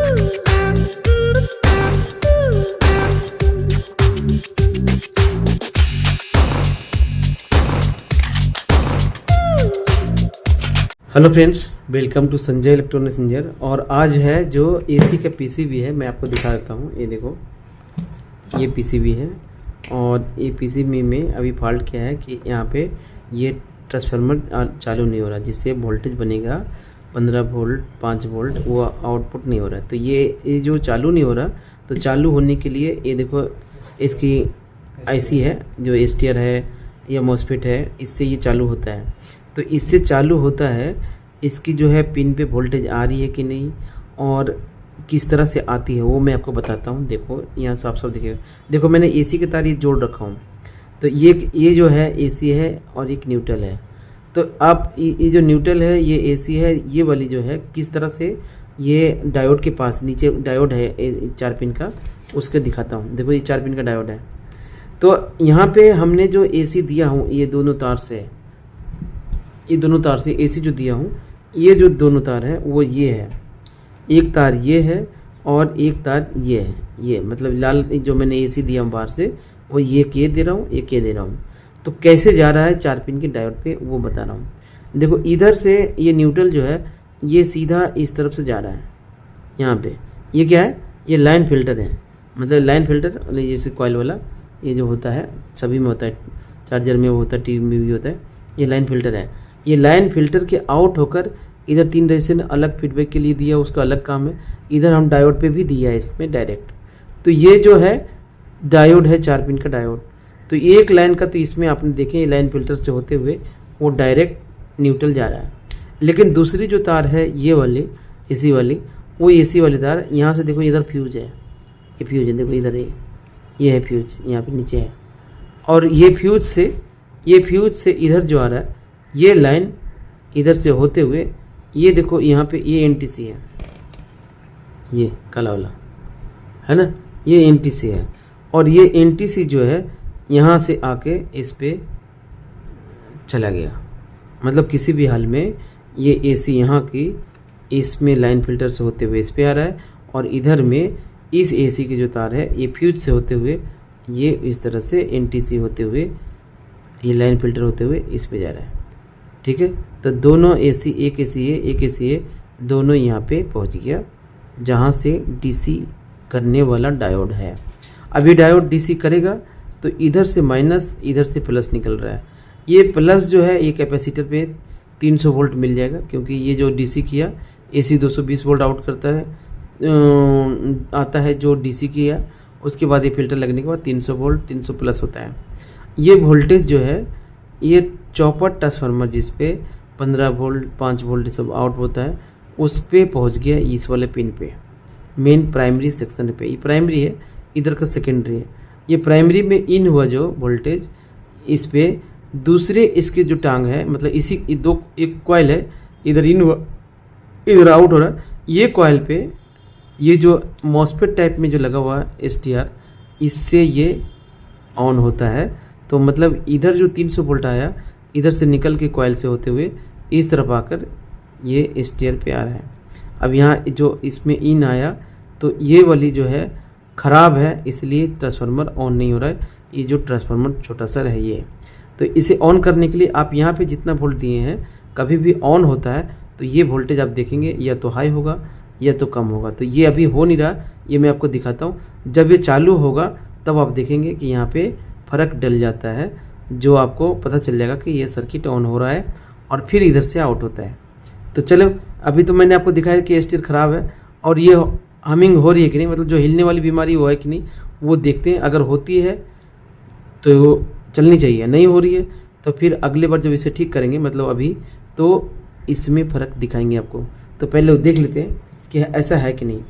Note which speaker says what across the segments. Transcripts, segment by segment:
Speaker 1: Hello friends, welcome to Sanjay electronics engineer. और आज है जो एसी का पीसीबी है, मैं आपको दिखा देता हूँ। ये देखो, ये पीसीबी है और ये पीसीबी में अभी फॉल्ट क्या है कि यहाँ पे ये ट्रांसफार्मर चालू नहीं हो रहा, जिससे वोल्टेज बनेगा 15 वोल्ट 5 वोल्ट, वो आउटपुट नहीं हो रहा है। तो ये जो चालू नहीं हो रहा, तो चालू होने के लिए ये देखो, इसकी आईसी है जो एसटीआर है या मॉसफेट है, इससे ये चालू होता है। तो इससे चालू होता है, इसकी जो है पिन पे वोल्टेज आ रही है कि नहीं और किस तरह से आती है वो मैं आपको बताता हूँ। देखो यहाँ साफ साफ दिखेगा। देखो मैंने एसी के तार ये जोड़ रखा हूँ। तो ये जो है एसी है और एक न्यूट्रल है। तो अब ये जो न्यूट्रल है ये एसी है, ये वाली जो है किस तरह से ये डायोड के पास, नीचे डायोड है 4 पिन का, उसके दिखाता हूँ। देखो ये 4 पिन का डायोड है। तो यहाँ पे हमने जो एसी दिया हूँ, ये दोनों तार से, ये दोनों तार से एसी जो दिया हूँ, ये जो दोनों तार है वो ये है, एक तार ये है और एक तार ये है। ये मतलब लाल जो मैंने एसी दिया हूँ बाहर से, वो ये के दे रहा हूँ, ये के दे रहा हूँ। तो कैसे जा रहा है 4 पिन के डायोड पे वो बता रहा हूँ। देखो इधर से ये न्यूट्रल जो है ये सीधा इस तरफ से जा रहा है। यहाँ पे ये क्या है, ये लाइन फिल्टर है। मतलब लाइन फिल्टर जैसे कॉइल वाला ये जो होता है, सभी में होता है, चार्जर में होता है, टीवी में भी होता है। ये लाइन फिल्टर है। ये लाइन फिल्टर के आउट होकर इधर 3 रेजिस्टेंस अलग फीडबैक के लिए दिया, उसका अलग काम है। इधर हम डायोड पे भी दिया है इसमें डायरेक्ट। तो ये जो है डायोड है 4 पिन का डायोड। तो एक लाइन का, तो इसमें आपने देखें ये लाइन फिल्टर से होते हुए वो डायरेक्ट न्यूट्रल जा रहा है। लेकिन दूसरी जो तार है ये वाली एसी वाली, वो एसी वाली तार यहाँ से देखो, इधर फ्यूज है, ये फ्यूज है, देखो इधर ये है फ्यूज, यहाँ पे नीचे है। और ये फ्यूज से इधर जो आ रहा है, ये लाइन इधर से होते हुए ये देखो यहाँ पे ये एनटीसी है, ये काला वाला है ना, ये एनटीसी है। और ये एनटीसी जो है यहाँ से आके इस पे चला गया। मतलब किसी भी हाल में ये एसी यहाँ की इसमें लाइन फिल्टर से होते हुए इस पे आ रहा है, और इधर में इस एसी की जो तार है ये फ्यूज से होते हुए ये इस तरह से एनटीसी होते हुए ये लाइन फिल्टर होते हुए इस पे जा रहा है। ठीक है, तो दोनों एसी, एक एसी है, दोनों यहाँ पे पहुँच गया जहाँ से डीसी करने वाला डायोड है। अभी डायोड डीसी करेगा तो इधर से माइनस, इधर से प्लस निकल रहा है। ये प्लस जो है ये कैपेसिटर पे 300 वोल्ट मिल जाएगा, क्योंकि ये जो डीसी किया, एसी 220 वोल्ट आउट करता है, आता है जो डीसी किया, उसके बाद ये फिल्टर लगने के बाद 300 वोल्ट 300 प्लस होता है। ये वोल्टेज जो है ये चौपट ट्रांसफार्मर जिस पे 15 वोल्ट 5 वोल्ट सब आउट होता है, उस पे पहुंच गया इस वाले पिन पे, मेन प्राइमरी सेक्शन पे। ये प्राइमरी है, इधर का सेकेंडरी है। ये प्राइमरी में इन हुआ जो वोल्टेज, इस पे दूसरे इसके जो टांग है, मतलब इसी दो, एक कॉइल है, इधर इन हुआ इधर आउट हो रहा है। ये कॉइल पे ये जो मॉसफेट टाइप में जो लगा हुआ है एसटीआर, इससे ये ऑन होता है। तो मतलब इधर जो 300 वोल्ट आया, इधर से निकल के कॉइल से होते हुए इस तरफ आकर ये एसटीआर पे आ रहा है। अब यहाँ जो इसमें इन आया, तो ये वाली जो है ख़राब है, इसलिए ट्रांसफार्मर ऑन नहीं हो रहा है। ये जो ट्रांसफार्मर छोटा सा है ये, तो इसे ऑन करने के लिए आप यहाँ पे जितना वोल्ट दिए हैं, कभी भी ऑन होता है तो ये वोल्टेज आप देखेंगे या तो हाई होगा या तो कम होगा। तो ये अभी हो नहीं रहा, ये मैं आपको दिखाता हूँ। जब ये चालू होगा तब आप देखेंगे कि यहाँ पे फ़र्क डल जाता है, जो आपको पता चल जाएगा कि ये सर्किट ऑन हो रहा है और फिर इधर से आउट होता है। तो चलो, अभी तो मैंने आपको दिखाया कि एसटीआर ख़राब है और ये हमिंग हो रही है कि नहीं, मतलब जो हिलने वाली बीमारी वो है कि नहीं, वो देखते हैं। अगर होती है तो चलनी चाहिए, नहीं हो रही है तो फिर अगले बार जब इसे ठीक करेंगे, मतलब अभी तो इसमें फ़र्क दिखाएंगे आपको। तो पहले वो देख लेते हैं कि ऐसा है कि नहीं।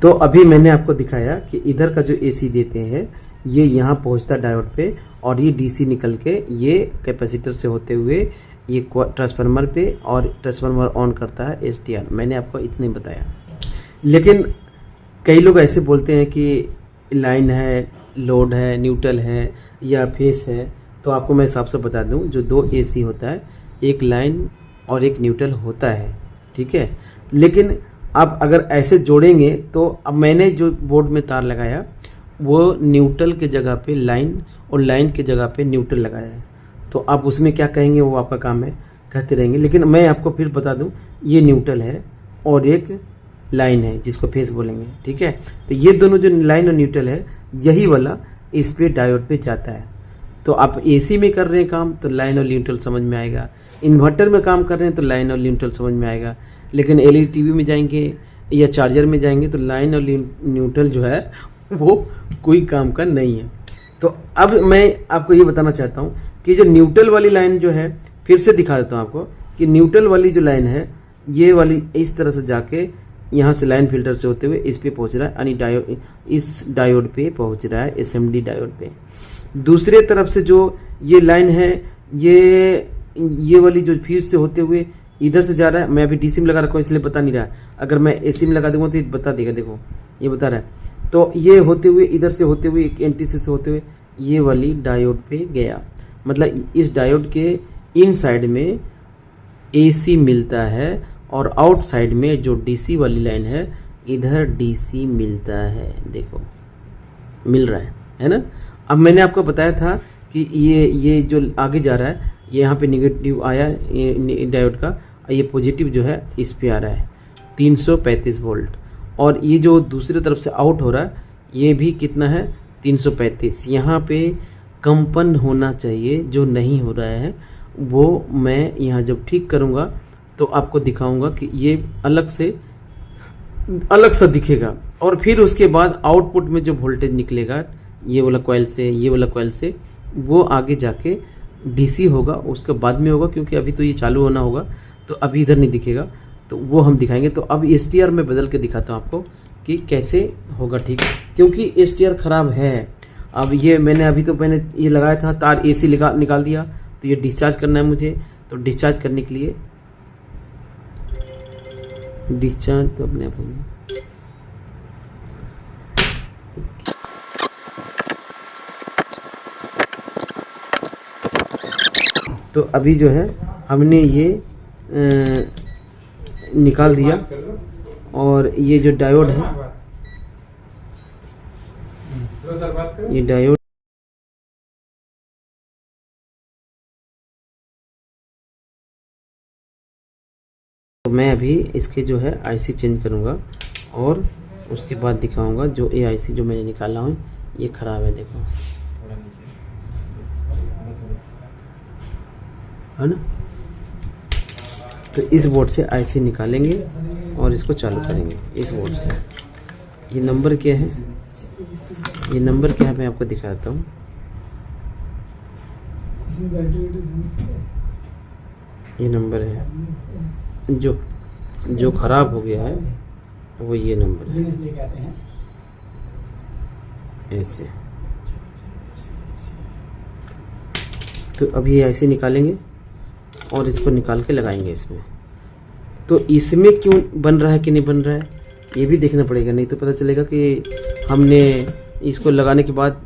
Speaker 1: तो अभी मैंने आपको दिखाया कि इधर का जो एसी देते हैं ये यहाँ पहुँचता डायोड पे, और ये डीसी निकल के ये कैपेसिटर से होते हुए ये ट्रांसफार्मर पे, और ट्रांसफार्मर ऑन करता है एसटीआर। मैंने आपको इतने बताया। लेकिन कई लोग ऐसे बोलते हैं कि लाइन है, लोड है, न्यूट्रल है या फेस है। तो आपको मैं हिसाब से बता दूं, जो 2 एसी होता है, एक लाइन और एक न्यूट्रल होता है, ठीक है। लेकिन आप अगर ऐसे जोड़ेंगे तो अब मैंने जो बोर्ड में तार लगाया वो न्यूट्रल के जगह पे लाइन और लाइन के जगह पे न्यूट्रल लगाया है। तो आप उसमें क्या कहेंगे वो आपका काम है, कहते रहेंगे। लेकिन मैं आपको फिर बता दूं, ये न्यूट्रल है और एक लाइन है जिसको फेस बोलेंगे, ठीक है। तो ये दोनों जो लाइन और न्यूट्रल है यही वाला इस पे डायोड पे जाता है। तो आप एसी में कर रहे हैं काम तो लाइन और न्यूट्रल समझ में आएगा, इन्वर्टर में काम कर रहे हैं तो लाइन और न्यूट्रल समझ में आएगा। लेकिन एलईडी टीवी में जाएंगे या चार्जर में जाएंगे तो लाइन और न्यूट्रल जो है वो कोई काम का नहीं है। तो अब मैं आपको ये बताना चाहता हूँ कि जो न्यूट्रल वाली लाइन जो है, फिर से दिखा देता हूँ आपको कि न्यूट्रल वाली जो लाइन है ये वाली इस तरह से जाके यहाँ से लाइन फिल्टर से होते हुए इस पे पहुंच रहा है, यानी डायोड, इस डायोड पे पहुंच रहा है, एसएमडी डायोड पे। दूसरे तरफ से जो ये लाइन है ये वाली जो फ्यूज से होते हुए इधर से जा रहा है। मैं अभी डीसी में लगा रखा हूँ इसलिए बता नहीं रहा, अगर मैं एसी में लगा दूंगा तो ये बता देगा, देखो ये बता रहा है। तो ये होते हुए इधर से होते हुए एंटीसी से होते हुए ये वाली डायोड पे गया, मतलब इस डायोड के इन साइड में एसी मिलता है और आउट साइड में जो डीसी वाली लाइन है इधर डीसी मिलता है, देखो मिल रहा है ना। अब मैंने आपको बताया था कि ये जो आगे जा रहा है ये यहाँ पे निगेटिव आया डायोड का, ये पॉजिटिव जो है इस पे आ रहा है 335 वोल्ट, और ये जो दूसरी तरफ से आउट हो रहा है ये भी कितना है 335। यहाँ पे कंपन होना चाहिए, जो नहीं हो रहा है वो मैं यहाँ जब ठीक करूँगा तो आपको दिखाऊंगा कि ये अलग सा दिखेगा। और फिर उसके बाद आउटपुट में जो वोल्टेज निकलेगा ये वाला कॉइल से, ये वाला कॉइल से, वो आगे जाके डीसी होगा, उसके बाद में होगा, क्योंकि अभी तो ये चालू होना होगा तो अभी इधर नहीं दिखेगा, तो वो हम दिखाएंगे। तो अब एसटीआर में बदल के दिखाता हूँ आपको कि कैसे होगा, ठीक है, क्योंकि एसटीआर खराब है। अब ये मैंने ये लगाया था तार, एसी निकाल दिया, तो ये डिस्चार्ज करना है मुझे। तो डिस्चार्ज करने के लिए डिस्चार्ज तो अपने आप होगा। तो अभी जो है हमने ये निकाल दिया, और ये जो डायोड है ये डायोड तो मैं अभी इसके जो है आईसी चेंज करूंगा और उसके बाद दिखाऊंगा। जो ये आईसी जो मैंने निकाला हूँ ये खराब है, देखो है ना। तो इस बोर्ड से आईसी निकालेंगे और इसको चालू करेंगे इस बोर्ड से। ये नंबर क्या है, ये नंबर क्या है मैं आपको दिखाता हूँ। ये नंबर है जो खराब हो गया है, वो ये नंबर है ऐसे। तो अभी ये ऐसे निकालेंगे और इसको निकाल के लगाएंगे इसमें। तो इसमें क्यों बन रहा है कि नहीं बन रहा है ये भी देखना पड़ेगा, नहीं तो पता चलेगा कि हमने इसको लगाने के बाद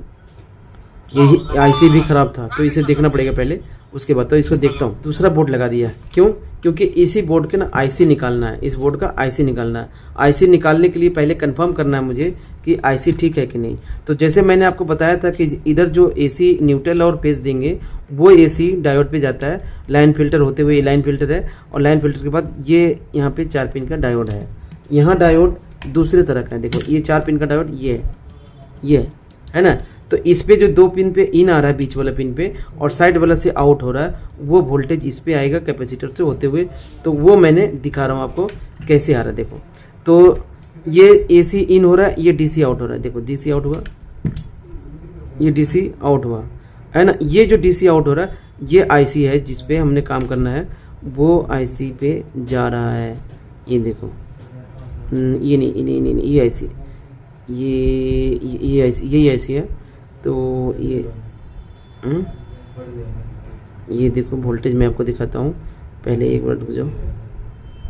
Speaker 1: यही आईसी भी खराब था। तो इसे देखना पड़ेगा पहले, उसके बाद। तो इसको देखता हूँ। दूसरा बोर्ड लगा दिया, क्यों? क्योंकि इसी बोर्ड के ना आईसी निकालना है, इस बोर्ड का आईसी निकालना है। आईसी निकालने के लिए पहले कंफर्म करना है मुझे कि आईसी ठीक है कि नहीं। तो जैसे मैंने आपको बताया था कि इधर जो एसी न्यूट्रल और फेज देंगे वो एसी डायोड पे जाता है, लाइन फिल्टर होते हुए। ये लाइन फिल्टर है, और लाइन फिल्टर के बाद ये यहाँ पे 4 पिन का डायोड है। यहाँ डायोड दूसरे तरह का है, देखो ये 4 पिन का डायोड ये है ना। तो इस पे जो 2 पिन पे इन आ रहा है, बीच वाला पिन पे, और साइड वाला से आउट हो रहा है, वो वोल्टेज इस पे आएगा कैपेसिटर से होते हुए। तो वो मैंने दिखा रहा हूँ आपको कैसे आ रहा है, देखो। तो ये एसी इन हो रहा है, ये डीसी आउट हो रहा है, देखो डीसी आउट हुआ, ये डीसी आउट हुआ है ना। ये जो डीसी आउट हो रहा है ये आईसी है जिस पे हमने काम करना है, वो आईसी पे जा रहा है। ये देखो, ये नहीं, ये आईसी, ये आईसी, यही आईसी है। तो ये देखो वोल्टेज मैं आपको दिखाता हूँ, पहले एक मिनट रुक जाओ।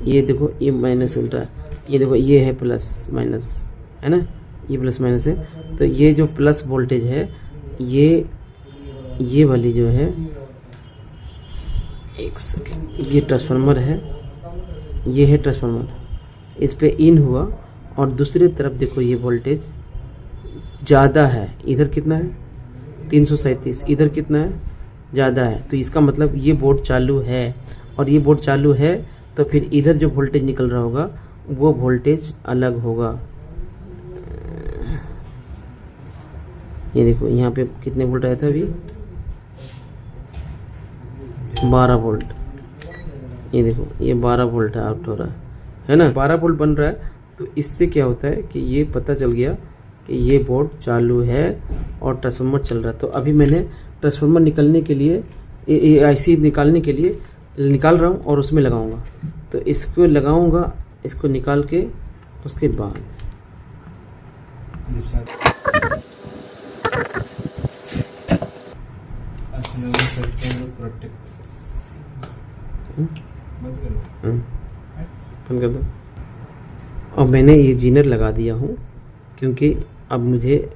Speaker 1: ये देखो ये माइनस उल्टा है, ये देखो ये है प्लस माइनस, है ना, ये प्लस माइनस है। तो ये जो प्लस वोल्टेज है ये वाली जो है एक सेकेंड, ये ट्रांसफार्मर है, ये है ट्रांसफार्मर, इस पे इन हुआ और दूसरी तरफ देखो ये वोल्टेज ज़्यादा है, इधर कितना है 337, इधर कितना है ज़्यादा है, तो इसका मतलब ये बोर्ड चालू है, और ये बोर्ड चालू है तो फिर इधर जो वोल्टेज निकल रहा होगा वो वोल्टेज अलग होगा। ये देखो यहाँ पे कितने वोल्ट आया था अभी, 12 वोल्ट, ये देखो ये 12 वोल्ट आउट हो रहा है ना, 12 वोल्ट बन रहा है। तो इससे क्या होता है कि ये पता चल गया कि ये बोर्ड चालू है और ट्रांसफार्मर चल रहा है। तो अभी मैंने ट्रांसफार्मर निकलने के लिए आईसी निकालने के लिए निकाल रहा हूँ और उसमें लगाऊंगा। तो इसको लगाऊंगा, इसको निकाल के उसके बाद बंद कर दो। और मैंने ये जीनर लगा दिया हूँ क्योंकि अब मुझे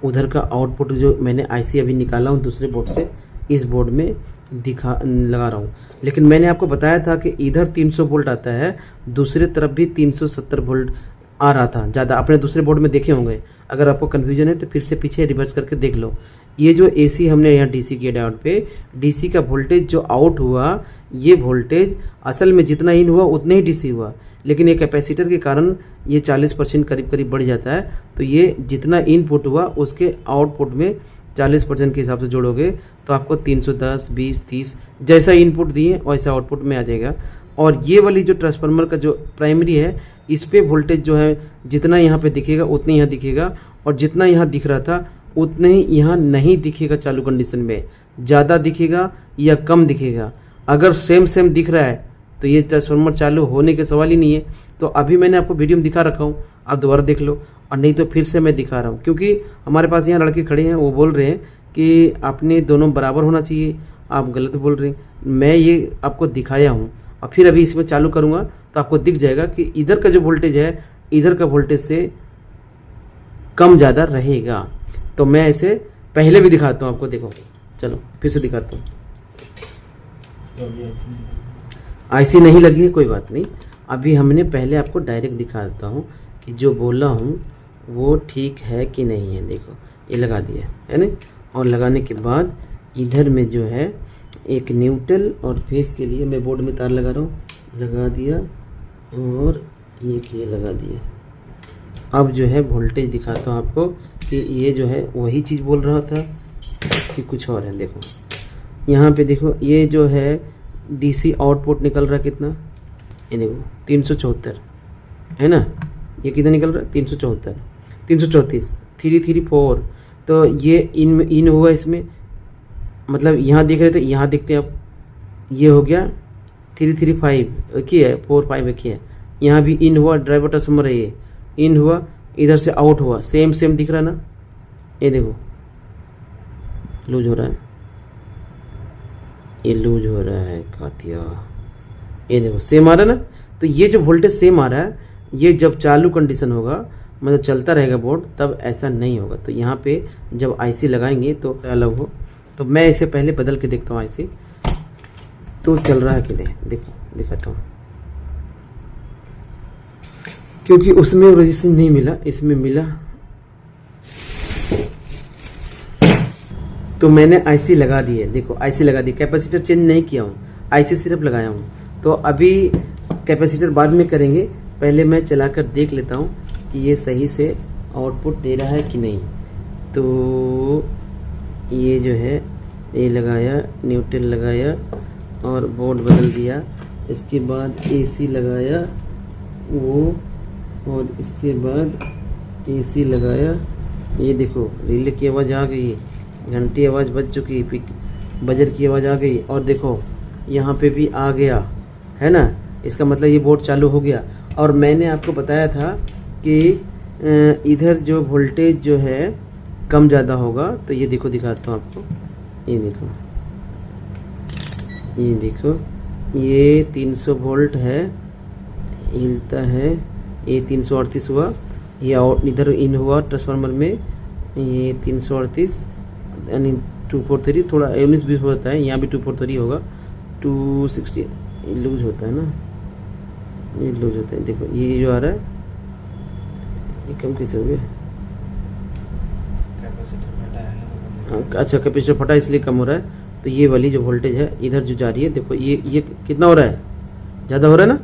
Speaker 1: उधर का आउटपुट जो मैंने आईसी अभी निकाला हूँ दूसरे बोर्ड से, इस बोर्ड में लगा रहा हूँ। लेकिन मैंने आपको बताया था कि इधर 300 वोल्ट आता है, दूसरे तरफ भी 370 वोल्ट आ रहा था ज़्यादा। अपने दूसरे बोर्ड में देखे होंगे, अगर आपको कन्फ्यूजन है तो फिर से पीछे रिवर्स करके देख लो। ये जो एसी हमने यहाँ डीसी किया डायोड पे, डीसी का वोल्टेज जो आउट हुआ, ये वोल्टेज असल में जितना इन हुआ उतने ही डीसी हुआ, लेकिन ये कैपेसिटर के कारण ये 40% करीब करीब बढ़ जाता है। तो ये जितना इनपुट हुआ उसके आउटपुट में 40% के हिसाब से जोड़ोगे तो आपको 310, 20, 30 जैसा इनपुट दिए वैसा आउटपुट में आ जाएगा। और ये वाली जो ट्रांसफार्मर का जो प्राइमरी है, इस पे वोल्टेज जो है जितना यहाँ पे दिखेगा उतना यहाँ दिखेगा, और जितना यहाँ दिख रहा था उतने ही यहाँ नहीं दिखेगा। चालू कंडीशन में ज़्यादा दिखेगा या कम दिखेगा। अगर सेम दिख रहा है तो ये ट्रांसफार्मर चालू होने के सवाल ही नहीं है। तो अभी मैंने आपको वीडियो में दिखा रखा हूँ, आप दोबारा देख लो, और नहीं तो फिर से मैं दिखा रहा हूँ, क्योंकि हमारे पास यहाँ लड़के खड़े हैं, वो बोल रहे हैं कि आपने दोनों बराबर होना चाहिए, आप गलत बोल रहे हैं। मैं ये आपको दिखाया हूँ और फिर अभी इसमें चालू करूँगा तो आपको दिख जाएगा कि इधर का जो वोल्टेज है इधर का वोल्टेज से कम ज़्यादा रहेगा। तो मैं इसे पहले भी दिखाता हूँ आपको, देखो, चलो फिर से दिखाता हूँ। आईसी नहीं लगी है, कोई बात नहीं, अभी हमने पहले आपको डायरेक्ट दिखा देता हूँ कि जो बोला हूँ वो ठीक है कि नहीं है। देखो ये लगा दिया है ना, और लगाने के बाद इधर में जो है एक न्यूट्रल और फेस के लिए मैं बोर्ड में तार लगा रहा हूँ, लगा दिया और ये लगा दिया। अब जो है वोल्टेज दिखाता हूँ आपको कि ये जो है वही चीज़ बोल रहा था कि कुछ और है। देखो यहाँ पे देखो, ये जो है डीसी आउटपुट निकल रहा है कितना, ये देखो 374 है ना, ये कितना निकल रहा है 374, 334, 334। तो ये इन हुआ इसमें, मतलब यहाँ दिख रहे थे, यहाँ दिखते हैं अब, ये हो गया 335 एक ही है, 45 एक ही है। यहाँ भी इन हुआ, ड्राइवर ट्रांसफार्मर है, ये इन हुआ, इधर से आउट हुआ, सेम दिख रहा ना। ये देखो लूज हो रहा है, ये लूज हो रहा है कातिया, ये देखो सेम आ रहा है ना। तो ये जो वोल्टेज सेम आ रहा है, ये जब चालू कंडीशन होगा, मतलब चलता रहेगा बोर्ड, तब ऐसा नहीं होगा। तो यहाँ पे जब आईसी लगाएंगे तो अलग हो। तो मैं इसे पहले बदल के देखता हूँ आईसी, तो चल रहा है कि नहीं, देखो दिखाता हूँ, क्योंकि उसमें रेजिस्टेंस नहीं मिला, इसमें मिला। तो मैंने आईसी लगा दी है, देखो आईसी लगा दी, कैपेसिटर चेंज नहीं किया हूँ, आईसी सिर्फ लगाया हूँ। तो अभी कैपेसिटर बाद में करेंगे, पहले मैं चलाकर देख लेता हूँ कि ये सही से आउटपुट दे रहा है कि नहीं। तो ये जो है, ये लगाया, न्यूट्रल लगाया और बोर्ड बदल दिया, इसके बाद एसी लगाया वो, और इसके बाद एसी लगाया। ये देखो रिले की आवाज़ आ गई, घंटी आवाज़ बज चुकी, बजर की आवाज़ आ गई, और देखो यहाँ पे भी आ गया है ना। इसका मतलब ये बोर्ड चालू हो गया। और मैंने आपको बताया था कि इधर जो वोल्टेज जो है कम ज़्यादा होगा। तो ये देखो दिखाता हूँ आपको, ये देखो, ये देखो, ये 300 वोल्ट है, हिलता है, ये 338 हुआ, ये और इधर इन हुआ ट्रांसफार्मर में, ये 338 यानी 243, थोड़ा 19-20 होता है, यहाँ भी 243 होगा। 260 लूज होता है ना, ये लूज होता है। देखो ये जो आ रहा है ये कम कैसे हो गया? अच्छा कैपेसिटर फटा इसलिए कम हो रहा है। तो ये वाली जो वोल्टेज है इधर जो जा रही है, देखो ये कितना हो रहा है? ज़्यादा हो रहा है ना,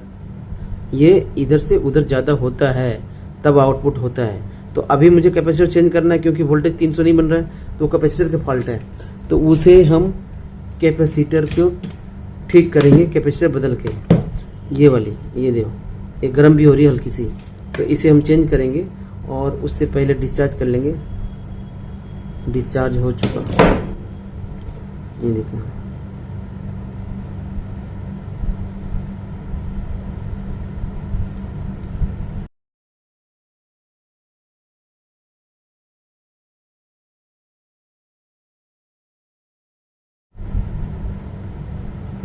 Speaker 1: ये इधर से उधर ज़्यादा होता है तब आउटपुट होता है। तो अभी मुझे कैपेसिटर चेंज करना है क्योंकि वोल्टेज 300 नहीं बन रहा है, तो कैपेसिटर का फॉल्ट है। तो उसे हम कैपेसिटर को ठीक करेंगे, कैपेसिटर बदल के। ये वाली ये देखो ये गर्म भी हो रही है हल्की सी, तो इसे हम चेंज करेंगे और उससे पहले डिस्चार्ज कर लेंगे। डिस्चार्ज हो चुका, ये देखो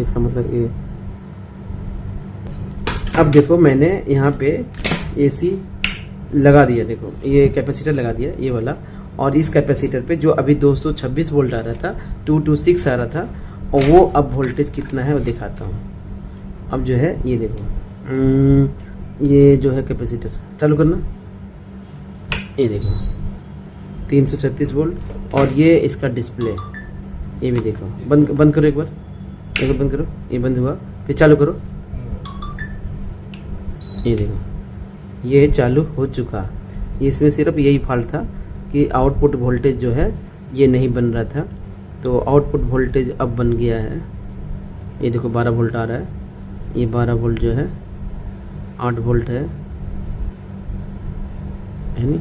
Speaker 1: इसका मतलब ये। अब देखो मैंने यहाँ पे एसी लगा दिया, देखो ये कैपेसिटर लगा दिया ये वाला, और इस कैपेसिटर पे जो अभी 226 वोल्ट आ रहा था, 226 आ रहा था, और वो अब वोल्टेज कितना है वो दिखाता हूँ। अब जो है ये देखो ये जो है कैपेसिटर चालू करना, ये देखो 336 वोल्ट, और ये इसका डिस्प्ले ये भी देखो। बंद करो एक बार बंद करो, ये बंद हुआ, फिर चालू करो, ये देखो ये चालू हो चुका। इसमें सिर्फ यही फॉल्ट था कि आउटपुट वोल्टेज जो है ये नहीं बन रहा था, तो आउटपुट वोल्टेज अब बन गया है। ये देखो 12 वोल्ट आ रहा है, ये 12 वोल्ट जो है 8 वोल्ट है नहीं,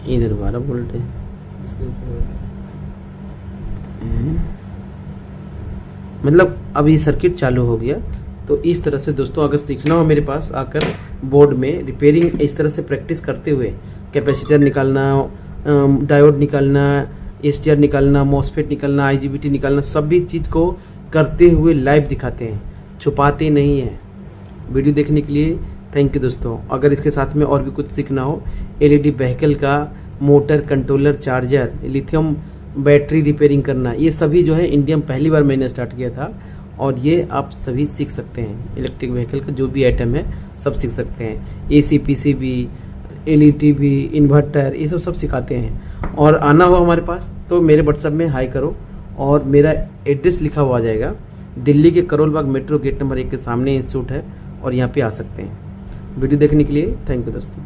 Speaker 1: इधर 12 वोल्ट है। मतलब अब ये सर्किट चालू हो गया। तो इस तरह से दोस्तों अगर सीखना हो मेरे पास आकर बोर्ड में रिपेयरिंग, इस तरह से प्रैक्टिस करते हुए कैपेसिटर निकालना, डायोड निकालना, एसटीआर निकालना, मॉसफेट निकालना, आईजीबीटी निकालना, सभी चीज़ को करते हुए लाइव दिखाते हैं, छुपाते नहीं हैं। वीडियो देखने के लिए थैंक यू दोस्तों। अगर इसके साथ में और भी कुछ सीखना हो, एलईडी व्हीकल का motor, controller, charger, lithium battery repairing करना, ये सभी जो है इंडिया में पहली बार मैंने स्टार्ट किया था, और ये आप सभी सीख सकते हैं। इलेक्ट्रिक व्हीकल का जो भी आइटम है सब सीख सकते हैं। एसी, पीसीबी, एलईडी भी, इन्वर्टर, ये सब सिखाते हैं। और आना हो हमारे पास तो मेरे व्हाट्सएप में हाई करो, और मेरा एड्रेस लिखा हुआ आ जाएगा। दिल्ली के Karol Bagh metro gate number 1 के सामने इंस्टीट्यूट है, और यहाँ पे आ सकते हैं। वीडियो देखने के लिए थैंक यू दोस्तों।